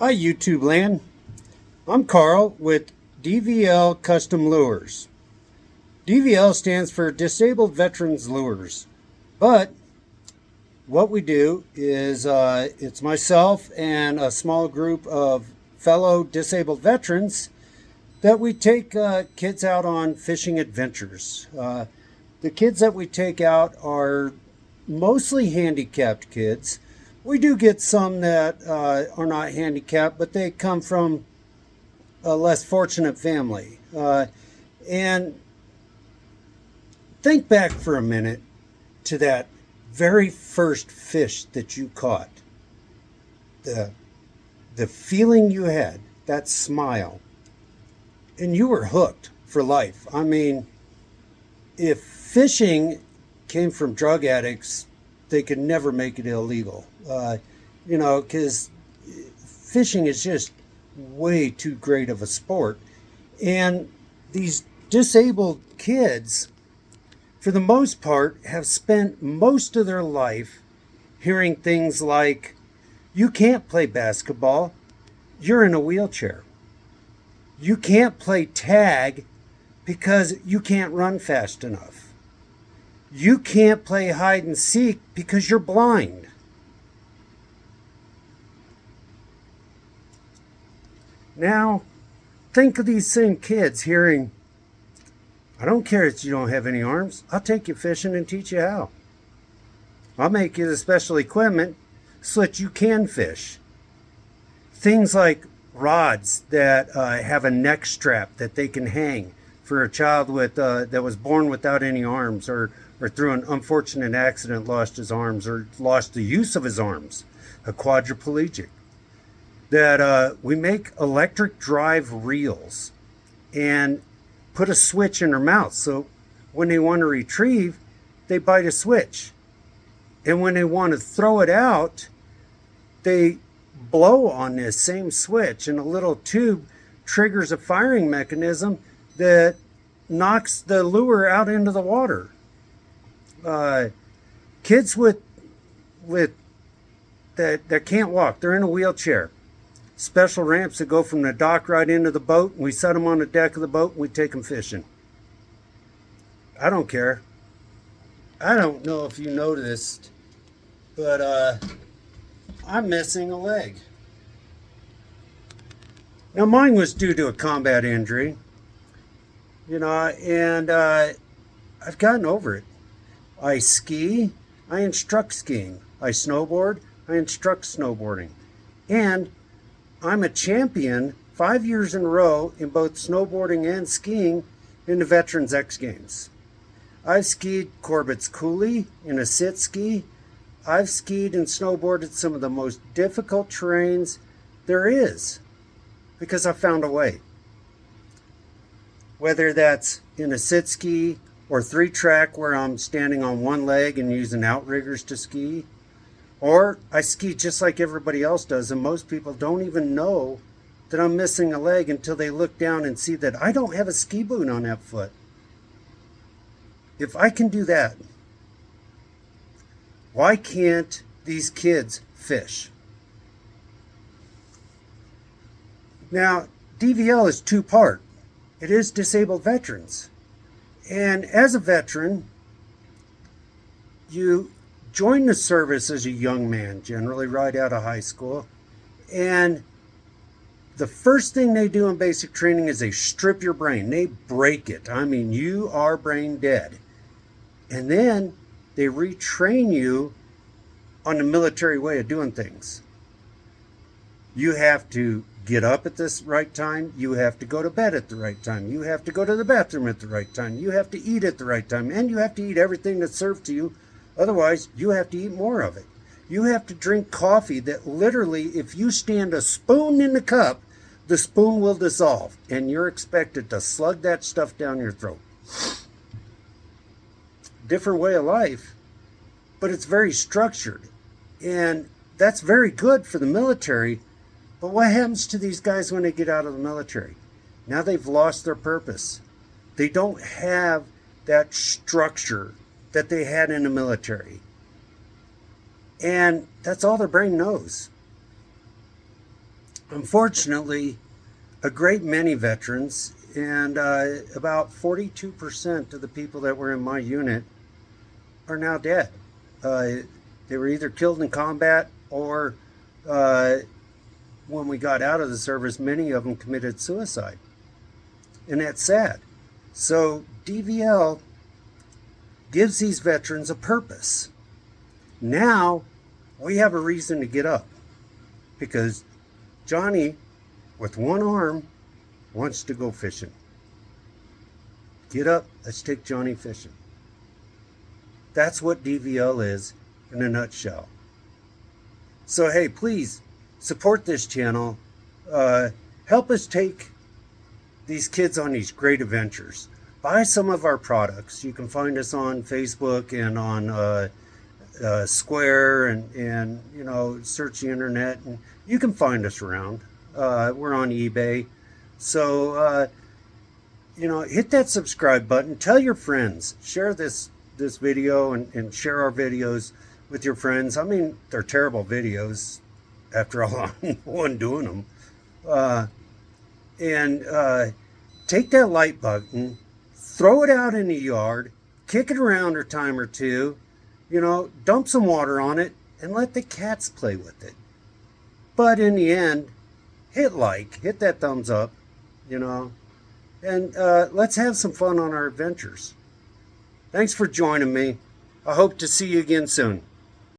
Hi YouTube land, I'm Carl with DVL Custom Lures. DVL stands for Disabled Veterans Lures, but what we do is it's myself and a small group of fellow disabled veterans that we take kids out on fishing adventures. The kids that we take out are mostly handicapped kids. We do get some that are not handicapped, but they come from a less fortunate family. And think back for a minute to that very first fish that you caught. The feeling you had, that smile, and you were hooked for life. I mean, if fishing came from drug addicts, they could never make it illegal. Because fishing is just way too great of a sport. And these disabled kids, for the most part, have spent most of their life hearing things like, you can't play basketball, you're in a wheelchair. You can't play tag because you can't run fast enough. You can't play hide and seek because you're blind. Now, think of these same kids hearing, I don't care if you don't have any arms, I'll take you fishing and teach you how. I'll make you the special equipment so that you can fish. Things like rods that have a neck strap that they can hang for a child with that was born without any arms, or through an unfortunate accident lost his arms or lost the use of his arms, a quadriplegic. That we make electric drive reels and put a switch in their mouth, so when they want to retrieve, they bite a switch. And when they want to throw it out, they blow on this same switch, and a little tube triggers a firing mechanism that knocks the lure out into the water. Kids with that can't walk, they're in a wheelchair. Special ramps that go from the dock right into the boat, and we set them on the deck of the boat and we take them fishing. I don't care. I don't know if you noticed, but I'm missing a leg. Now mine was due to a combat injury, and I've gotten over it. I ski, I instruct skiing. I snowboard, I instruct snowboarding. And I'm a champion 5 years in a row in both snowboarding and skiing in the Veterans X Games. I've skied Corbett's Coulee in a sit ski. I've skied and snowboarded some of the most difficult terrains there is because I found a way. Whether that's in a sit ski or 3-track where I'm standing on one leg and using outriggers to ski, or I ski just like everybody else does, and most people don't even know that I'm missing a leg until they look down and see that I don't have a ski boot on that foot. If I can do that, why can't these kids fish? Now, DVL is two-part. It is disabled veterans. And as a veteran, you join the service as a young man, generally right out of high school. And the first thing they do in basic training is they strip your brain. They break it. I mean, you are brain dead. And then they retrain you on the military way of doing things. You have to get up at this right time. You have to go to bed at the right time. You have to go to the bathroom at the right time. You have to eat at the right time. And you have to eat everything that's served to you. Otherwise, you have to eat more of it. You have to drink coffee that literally, if you stand a spoon in the cup, the spoon will dissolve. And you're expected to slug that stuff down your throat. Different way of life, but it's very structured. And that's very good for the military. But what happens to these guys when they get out of the military? Now they've lost their purpose. They don't have that structure that they had in the military. And that's all their brain knows. Unfortunately, a great many veterans, and about 42% of the people that were in my unit are now dead. They were either killed in combat or when we got out of the service, many of them committed suicide. And that's sad. So DVL gives these veterans a purpose. Now we have a reason to get up because Johnny, with one arm, wants to go fishing. Get up, let's take Johnny fishing. That's what DVL is in a nutshell. So hey, please support this channel. Help us take these kids on these great adventures. Buy some of our products. You can find us on Facebook and on Square, and you know, search the internet, and you can find us around. We're on eBay. So you know, hit that subscribe button. Tell your friends. Share this video and share our videos with your friends. I mean, they're terrible videos. After all, I'm the one doing them. Take that like button, throw it out in the yard, kick it around a time or two, you know, dump some water on it, and let the cats play with it. But in the end, hit like, hit that thumbs up, you know, and let's have some fun on our adventures. Thanks for joining me. I hope to see you again soon.